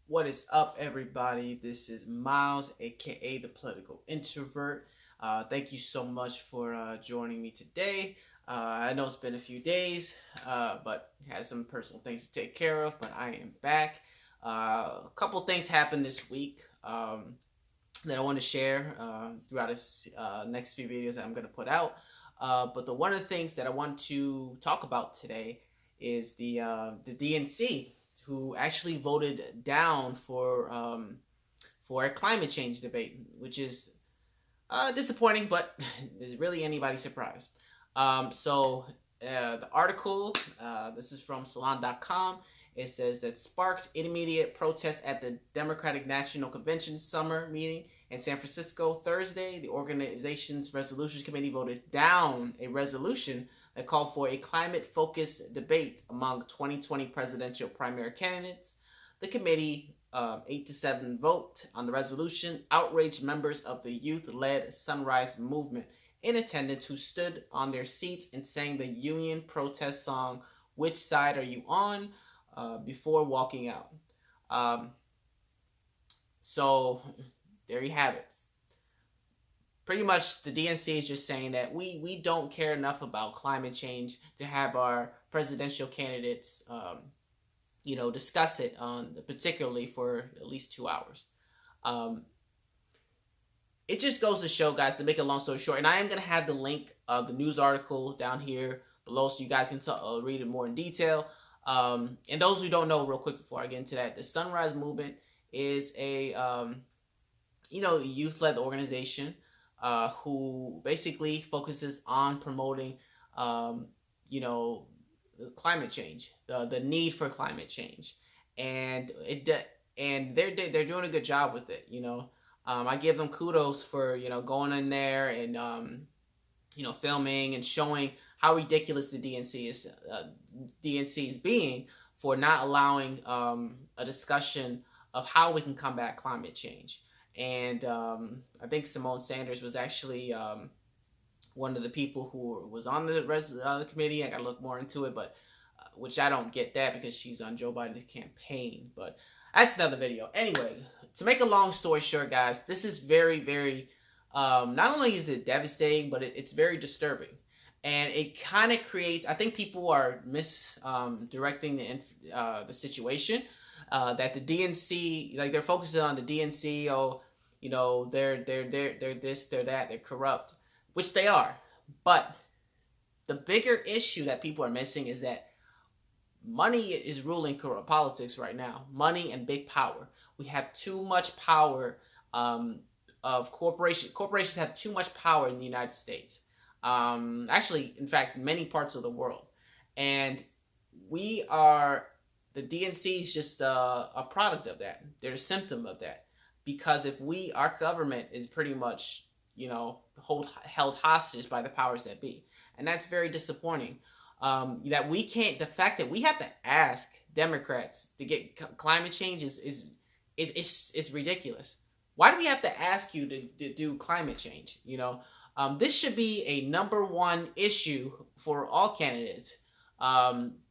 What is up, everybody? This is Miles, aka the Political Introvert. Thank you so much for joining me today. I know it's been a few days, but had some personal things to take care of, but I am back. A couple things happened this week that I want to share throughout this next few videos that I'm going to put out. But one of the things that I want to talk about today is the DNC, who actually voted down for a climate change debate, which is disappointing, but is really anybody surprised? The article, this is from Salon.com. It says that sparked immediate protests at the Democratic National Convention summer meeting in San Francisco Thursday. The organization's resolutions committee voted down a resolution that called for a climate-focused debate among 2020 presidential primary candidates. The committee, 8-7 vote on the resolution, outraged members of the youth-led Sunrise Movement in attendance who stood on their seats and sang the union protest song, "Which Side Are You On?" Before walking out. So there you have it. Pretty much the DNC is just saying that we don't care enough about climate change to have our presidential candidates, discuss it particularly for at least 2 hours. It just goes to show, guys, to make a long story short, and I am going to have the link of the news article down here below so you guys can read it more in detail. And those who don't know, real quick before I get into that, the Sunrise Movement is a youth-led organization who basically focuses on promoting climate change, the need for climate change, and they're doing a good job with it. I give them kudos for going in there and filming and showing how ridiculous the DNC is being for not allowing a discussion of how we can combat climate change. And I think Simone Sanders was actually one of the people who was on the committee. I got to look more into it, but which I don't get that because she's on Joe Biden's campaign. But that's another video. Anyway, to make a long story short, guys, this is very, very, not only is it devastating, but it's very disturbing. And it kind of creates, I think people are misdirecting the situation. That the DNC, like they're focusing on the DNC, they're this, they're that, they're corrupt, which they are. But the bigger issue that people are missing is that money is ruling politics right now. Money and big power. We have too much power of corporations. Corporations have too much power in the United States. Actually, in fact, many parts of the world. And the DNC is just a product of that. They're a symptom of that. Because if our government is pretty much, held hostage by the powers that be. And that's very disappointing. That we can't, the fact that we have to ask Democrats to get climate change is ridiculous. Why do we have to ask you to do climate change? This should be a number one issue for all candidates.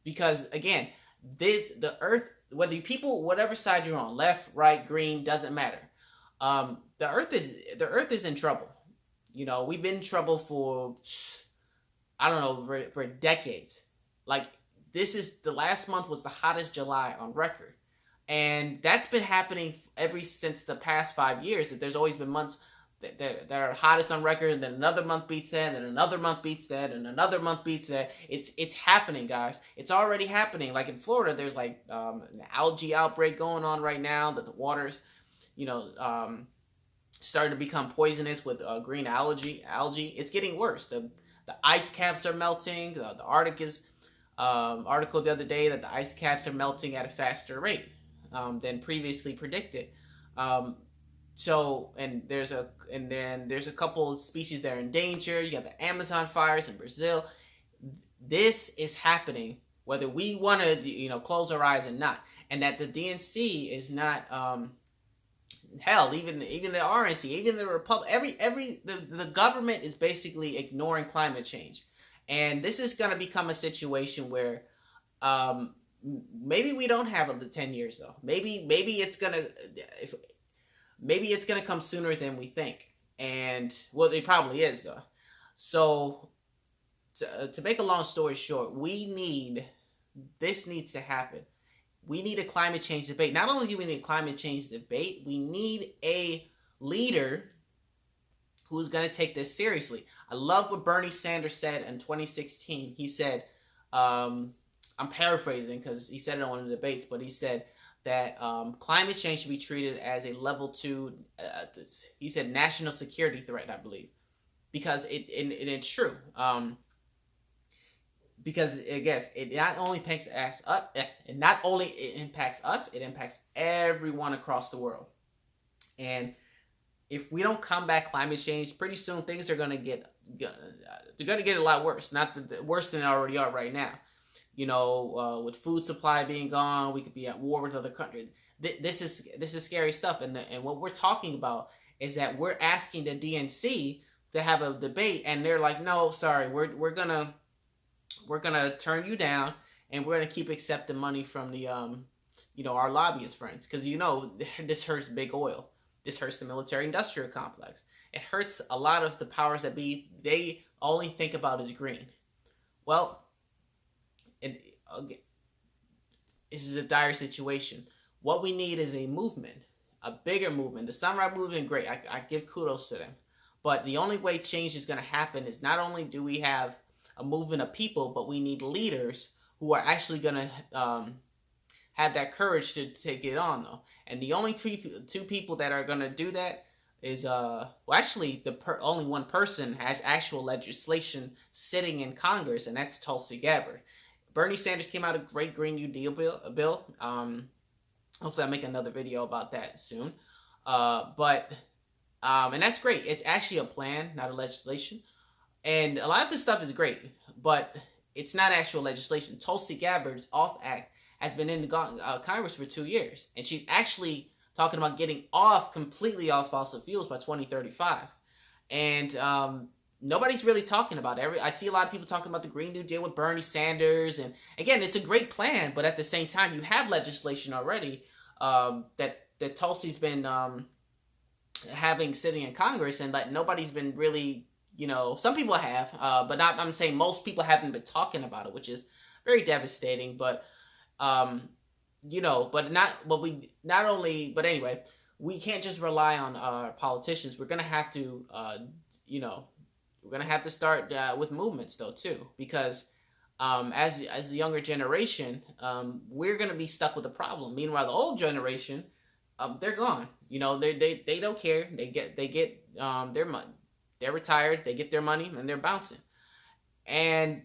Because again, the earth, whatever side you're on, left, right, green, doesn't matter. The earth is in trouble. We've been in trouble for, I don't know, for decades. Like, the last month was the hottest July on record. And that's been happening ever since the past 5 years, that there's always been months that are hottest on record, and then another month beats that, and another month beats that, and another month beats that. It's happening, guys. It's already happening. Like in Florida, there's like an algae outbreak going on right now, that the water's, starting to become poisonous with green algae. It's getting worse. The ice caps are melting. The Arctic is article the other day that the ice caps are melting at a faster rate than previously predicted. Then there's a couple of species that are in danger. You got the Amazon fires in Brazil. This is happening whether we want to, close our eyes or not. And that the DNC is not, hell, even the RNC, even the Republic, the government is basically ignoring climate change. And this is going to become a situation where maybe we don't have the 10 years though. Maybe it's gonna maybe it's gonna come sooner than we think. And well, it probably is though. So to make a long story short, this needs to happen. We need a climate change debate. Not only do we need a climate change debate, we need a leader who's going to take this seriously. I love what Bernie Sanders said in 2016. He said, I'm paraphrasing because he said it on one of the debates, but he said that climate change should be treated as a level 2, he said national security threat, I believe. Because it's true. Because I guess it not only impacts us, it impacts everyone across the world. And if we don't combat climate change, pretty soon things are gonna get a lot worse. Not worse than they already are right now. You know, with food supply being gone, we could be at war with other countries. This is scary stuff. And what we're talking about is that we're asking the DNC to have a debate, and they're like, no, sorry, we're gonna turn you down, and we're gonna keep accepting money from the our lobbyist friends, because this hurts big oil. This hurts the military-industrial complex. It hurts a lot of the powers that be. They only think about is green. Well, this is a dire situation. What we need is a movement, a bigger movement. The Samurai movement, great. I give kudos to them. But the only way change is going to happen is not only do we have a movement of people, but we need leaders who are actually going to have that courage to take it on, though. And the only two people that are going to do that is, only one person has actual legislation sitting in Congress, and that's Tulsi Gabbard. Bernie Sanders came out a great Green New Deal bill. Hopefully I'll make another video about that soon. And that's great. It's actually a plan, not a legislation. And a lot of this stuff is great, but it's not actual legislation. Tulsi Gabbard's OFF Act has been in the Congress for 2 years, and she's actually talking about getting completely off fossil fuels by 2035. And nobody's really talking about it. I see a lot of people talking about the Green New Deal with Bernie Sanders, and again, it's a great plan, but at the same time, you have legislation already that Tulsi's been having sitting in Congress, and like nobody's been really, some people have, but I'm saying most people haven't been talking about it, which is very devastating. But anyway, we can't just rely on our politicians. We're gonna have to, we're gonna have to start with movements though too, because as the younger generation, we're gonna be stuck with the problem. Meanwhile, the old generation, they're gone. They don't care. They get their money. They're retired. They get their money and they're bouncing. And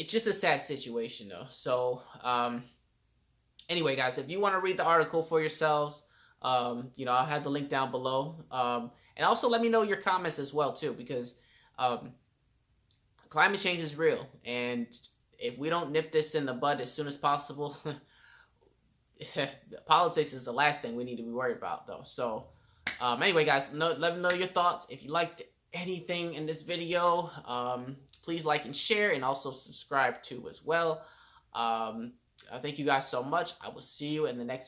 it's just a sad situation though. So anyway, guys, if you want to read the article for yourselves, I'll have the link down below. And also let me know your comments as well too, because climate change is real, and if we don't nip this in the bud as soon as possible, politics is the last thing we need to be worried about though. So anyway, guys, let me know your thoughts. If you liked anything in this video, please like and share, and also subscribe too as well. Thank you guys so much. I will see you in the next video.